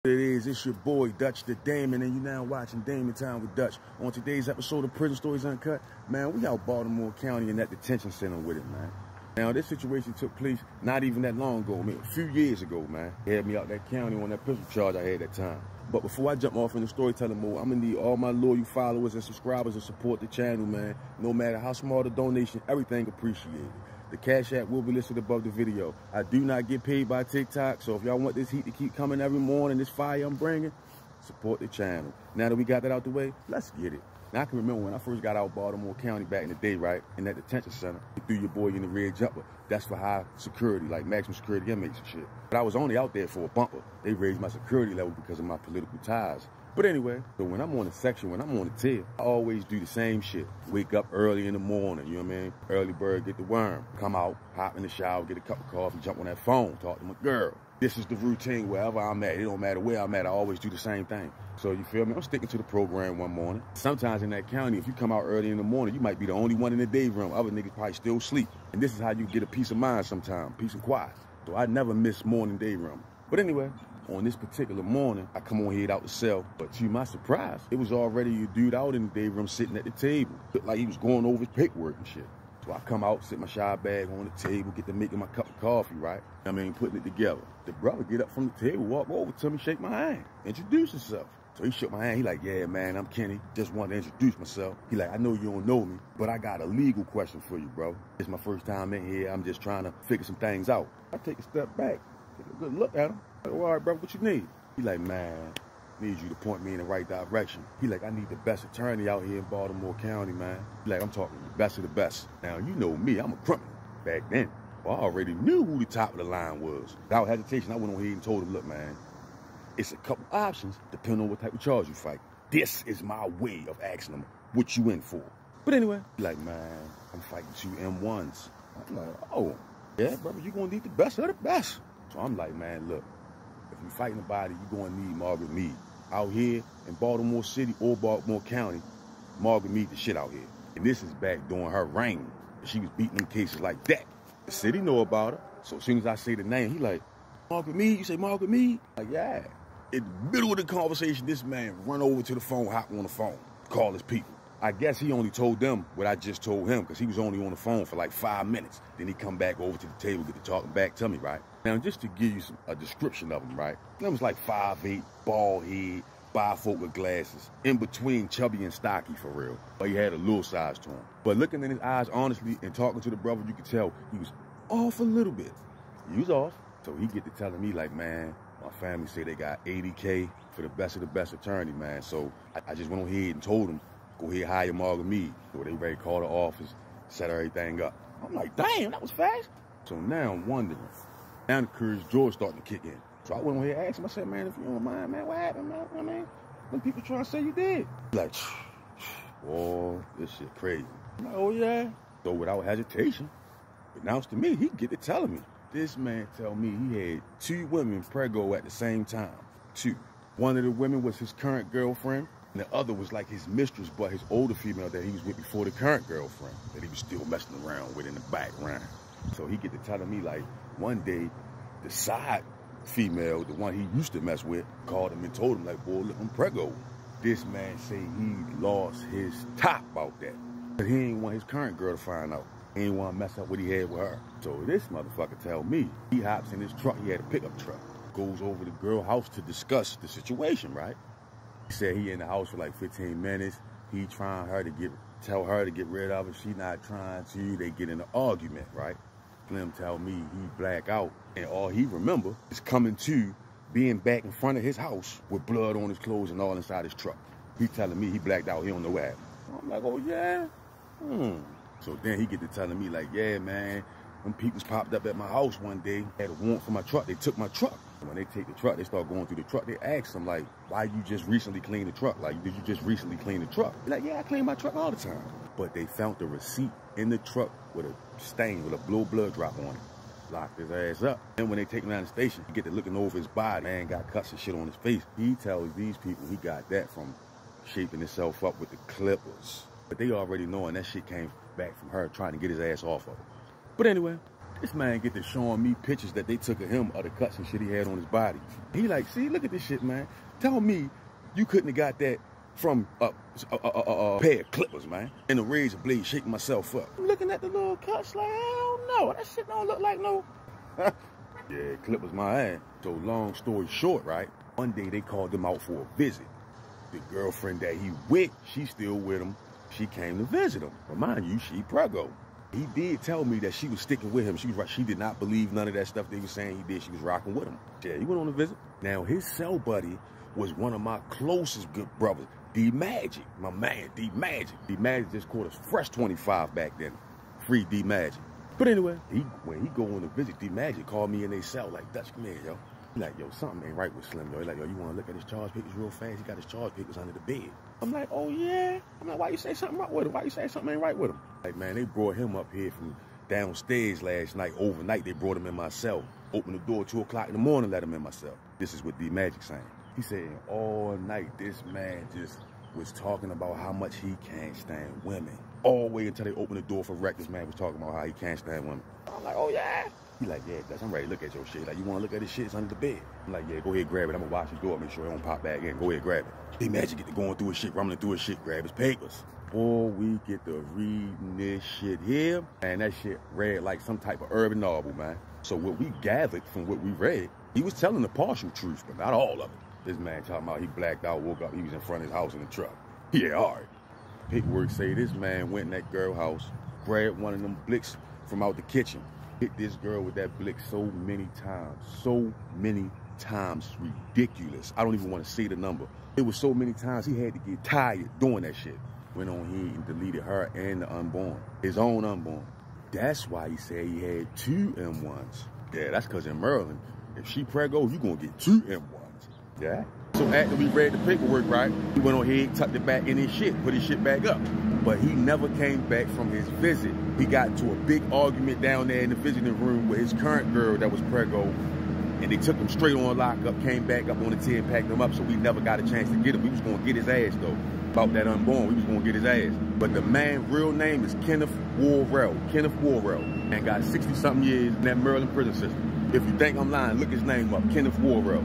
It is, it's your boy, Dutch the Damon, and you're now watching Damon Time with Dutch. On today's episode of Prison Stories Uncut, man, we out Baltimore County in that detention center with it, man. Now, this situation took place not even that long ago, man, a few years ago, man. They had me out that county on that pistol charge I had that time. But before I jump off in the storytelling mode, I'm gonna need all my loyal followers and subscribers to support the channel, man. No matter how small the donation, everything appreciated. The Cash App will be listed above the video. I do not get paid by TikTok, so if y'all want this heat to keep coming every morning, this fire I'm bringing, support the channel. Now that we got that out the way, let's get it. Now, I can remember when I first got out of Baltimore County back in the day, right, in that detention center, you threw your boy in the red jumper. That's for high security, like maximum security inmates and shit. But I was only out there for a bumper. They raised my security level because of my political ties. But anyway, so when I'm on a section, when I'm on a tier, I always do the same shit. Wake up early in the morning, you know what I mean? Early bird, get the worm. Come out, hop in the shower, get a cup of coffee, jump on that phone, talk to my girl. This is the routine wherever I'm at. It don't matter where I'm at, I always do the same thing. So you feel me? I'm sticking to the program one morning. Sometimes in that county, if you come out early in the morning, you might be the only one in the day room. Other niggas probably still sleep. And this is how you get a peace of mind sometimes, peace and quiet. So I never miss morning day room. But anyway, on this particular morning, I come on head out the cell, but to my surprise, it was already a dude out in the day room sitting at the table. Looked like he was going over his paperwork and shit. So I come out, sit my shower bag on the table, get to making my cup of coffee, right? I mean, putting it together. The brother get up from the table, walk over to me, shake my hand, introduce himself. So he shook my hand, he like, yeah, man, I'm Kenny. Just wanted to introduce myself. He like, I know you don't know me, but I got a legal question for you, bro. It's my first time in here. I'm just trying to figure some things out. I take a step back, take a good look at him. Like, all right, bro, what you need? He like, man, need you to point me in the right direction. He like, I need the best attorney out here in Baltimore County, man. He like, I'm talking the best of the best. Now, you know me, I'm a criminal. Back then, well, I already knew who the top of the line was. Without hesitation, I went on here and told him, look, man, it's a couple options depending on what type of charge you fight. This is my way of asking them what you in for. But anyway, he like, man, I'm fighting 2 M1s. I'm like, oh, yeah, brother, you gonna need the best of the best. So I'm like, man, look, if you're fighting a body, you're gonna need Margaret Mead. Out here in Baltimore City or Baltimore County, Margaret Mead the shit out here. And this is back during her reign. She was beating them cases like that. The city know about her. So as soon as I say the name, he like, Margaret Mead? You say Margaret Mead? Like, yeah. In the middle of the conversation, this man run over to the phone, hop on the phone, call his people. I guess he only told them what I just told him because he was only on the phone for like 5 minutes. Then he come back over to the table, get to talking back to me, right? Now, just to give you a description of him, right? That was like 5'8", bald head, bifocal glasses, in between chubby and stocky for real. But he had a little size to him. But looking in his eyes honestly and talking to the brother, you could tell he was off a little bit. He was off. So he get to telling me like, man, my family say they got 80K for the best of the best attorney, man. So I just went on ahead and told him, go ahead, hire Margaret Mead. So they ready to call the office, set everything up. I'm like, damn, that was fast. So now I'm wondering. Now the Curious George starting to kick in. So I went on ahead and asked him, I said, man, if you don't mind, man, what happened, man? I mean, when people trying to say you did. He's like, boy, this shit crazy. I'm like, oh, yeah. So without hesitation, announced to me, he get to telling me. This man tell me he had 2 women prego at the same time. 2. One of the women was his current girlfriend, and the other was like his mistress, but his older female that he was with before the current girlfriend, that he was still messing around with in the background. So he get to telling me like, one day, the side female, the one he used to mess with, called him and told him like, boy, look, I'm prego. This man say he lost his top about that. But he ain't want his current girl to find out. He ain't want to mess up what he had with her. So this motherfucker tell me, he hops in his truck, he had a pickup truck, goes over to the girl house to discuss the situation, right? He said he in the house for like 15 minutes. He trying tell her to get rid of it. She not trying to. They get in an argument, right? Slim tell me he black out, and all he remember is coming to being back in front of his house with blood on his clothes and all inside his truck. He telling me he blacked out. He don't know what happened. I'm like, oh yeah? So then he get to telling me like, yeah, man, when peoples popped up at my house one day, had a warrant for my truck. They took my truck. And when they take the truck, they start going through the truck. They ask him like, why you just recently cleaned the truck? Like, did you just recently clean the truck? He's like, yeah, I clean my truck all the time. But they found the receipt in the truck with a stain, with a blue blood drop on it. Locked his ass up. And when they take him down the station, he get to looking over his body. Man got cuts and shit on his face. He tells these people he got that from shaping himself up with the clippers. But they already knowing that shit came back from her trying to get his ass off of him. But anyway, This man get to showing me pictures that they took of him, of the cuts and shit he had on his body. He like, see, look at this shit, man. Tell me you couldn't have got that from a pair of clippers, man. And a razor blade shaking myself up. I'm looking at the little cuts like, hell no, that shit don't look like no. Yeah, clippers my ass. So long story short, right? One day they called him out for a visit. The girlfriend that he with, she still with him. She came to visit him. But mind you, she preggo. He did tell me that she was sticking with him. She did not believe none of that stuff they were saying he did. She was rocking with him. Yeah, he went on a visit. Now, his cell buddy was one of my closest good brothers, D-Magic, my man, D-Magic. D-Magic just caught us fresh 25 back then. Free D-Magic. But anyway, when he go on a visit, D-Magic called me in their cell like, Dutch, come here, yo. He like, yo, something ain't right with Slim, yo. He like, yo, you want to look at his charge papers real fast? He got his charge papers under the bed. I'm like, oh, yeah? I'm like, why you say something wrong with him? Why you say something ain't right with him? Like, man, they brought him up here from downstairs last night. Overnight, they brought him in my cell. Opened the door 2 o'clock in the morning, let him in my cell. This is what D-Magic saying. He said all night, this man just was talking about how much he can't stand women. All the way until they opened the door for rec, this man was talking about how he can't stand women. I'm like, oh, yeah? He like, yeah, Dutch, I'm ready to look at your shit. Like, you want to look at this shit? It's under the bed. I'm like, yeah, go ahead, grab it. I'm going to watch his door, make sure it don't pop back in. Go ahead, grab it. D-Magic get to going through his shit, rumbling through his shit, grab his papers. Boy, we get to reading this shit here, and that shit read like some type of urban novel, man. So what we gathered from what we read, he was telling the partial truth, but not all of it. This man talking about he blacked out, woke up, he was in front of his house in the truck. Yeah, all right. Paperwork say this man went in that girl house, grabbed one of them blicks from out the kitchen, hit this girl with that blick so many times, ridiculous. I don't even want to say the number. It was so many times he had to get tired doing that shit. Went on here and deleted her and the unborn, his own unborn. That's why he said he had 2 M1s. Yeah, that's because in Maryland, if she preggo, you gonna get 2 M1s. Yeah. So after we read the paperwork, right, he went on here, tucked it back in his shit, put his shit back up. But he never came back from his visit. He got into a big argument down there in the visiting room with his current girl that was preggo, and they took him straight on lockup, came back up on the 10, packed him up, so we never got a chance to get him. We was gonna get his ass though. About that unborn, we was gonna get his ass. But the man's real name is Kenneth Worrell. Kenneth Worrell. And got 60-something years in that Maryland prison system. If you think I'm lying, look his name up, Kenneth Worrell.